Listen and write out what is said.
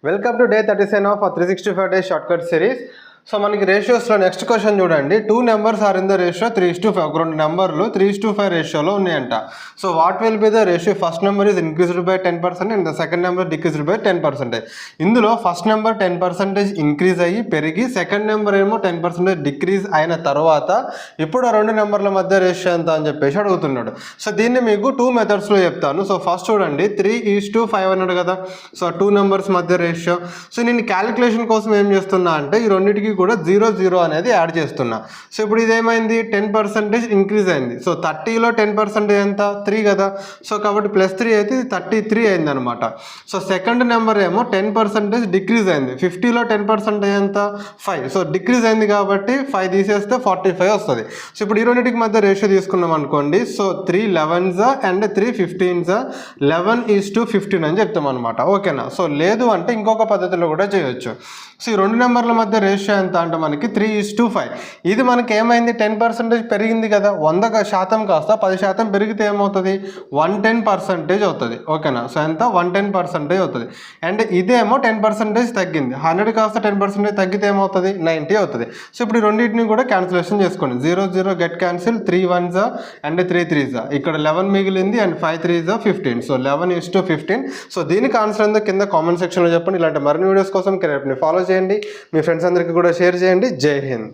Welcome to day 37 of 365 days shortcut series. So మనకి రేషియోస్లో next question చూడండి. 2 numbers are in the ratio 3:5. ఒక రెండు నెంబర్లు 3:5 రేషియోలో ఉన్నాయంట. So what will be the ratio? First number is increased by 10% and the second number decreased by 10%. ఇందులో first number 10% increase అయ్యి పెరిగి సెకండ్ నెంబర్ ఏమో 10% డిక్రీజ్ అయిన తర్వాత ఇప్పుడు ఆ రెండు నెంబర్ల మధ్య రేషియో ఎంత అని చెప్పేసి అడుగుతున్నాడు. సో దీన్ని మీకు 2 మెథడ్స్లో చెప్తాను. సో ఫస్ట్ చూడండి, 3:5 అన్నాడు కదా. సో 2 నెంబర్స్ మధ్య రేషియో. సో నేను క్యాలిక్యులేషన్ కోసం ఏం చేస్తున్నా అంటే ఈ రెండింటికి కూడా 0 అనేది యాడ్ చేస్తున్నా. సో ఇప్పుడు ఇదేమైంది, 10% ఇంక్రీజ్ అయింది. సో 30లో 10% ఎంత? 3 కదా. సో కాబట్టి +3 అయితే ఇది 33 అయింది అనమాట. సో సెకండ్ నెంబర్ ఏమో 10% డిక్రీజ్ అయింది. 50లో 10% ఎంత? 5. సో డిక్రీజ్ అయింది కాబట్టి 5 తీసేస్తే 45 వస్తుంది. సో ఇప్పుడు ఈ రెండింటికి మధ్య రేషియో తీసుకున్నాం అనుకోండి. సో 3 11s అండ్ 3 15s 11:15 అని చెప్తాం అనమాట. ఓకేనా. సో లేదు అంటే ఇంకొక పద్ధతిలో కూడా చేయొచ్చు. సో ఈ రెండు నెంబర్ల మధ్య రేషియో ఎంత అంటే మనకి 3:5. ఇది మనకి ఏమైంది, 10% పెరిగింది కదా. 100% కాస్త 10% పెరిగితే ఏమవుతుంది, 110% అవుతుంది. ఓకేనా. సో ఎంత, 110% అవుతుంది. అండ్ ఇదేమో 10% తగ్గింది. 100 కాస్త 10% తగ్గితే ఏమవుతుంది, 90 అవుతుంది. సో ఇప్పుడు ఈ రెండింటిని కూడా క్యాన్సిలేషన్ చేసుకోండి. 0 get cancel, 3 1s and 3 3s. ఇక్కడ 11 మిగిలింది అండ్ 5 3s 15. సో 11:15. సో దీనికి ఆన్సర్ ఏందో కింద కామెంట్ సెక్షన్లో చెప్పండి. ఇలాంటి మరిన్ని వీడియోస్ కోసం కెరీర్ని ఫాలో చేయండి. మీ ఫ్రెండ్స్ అందరికీ కూడా షేర్ చేయండి. జై హింద్.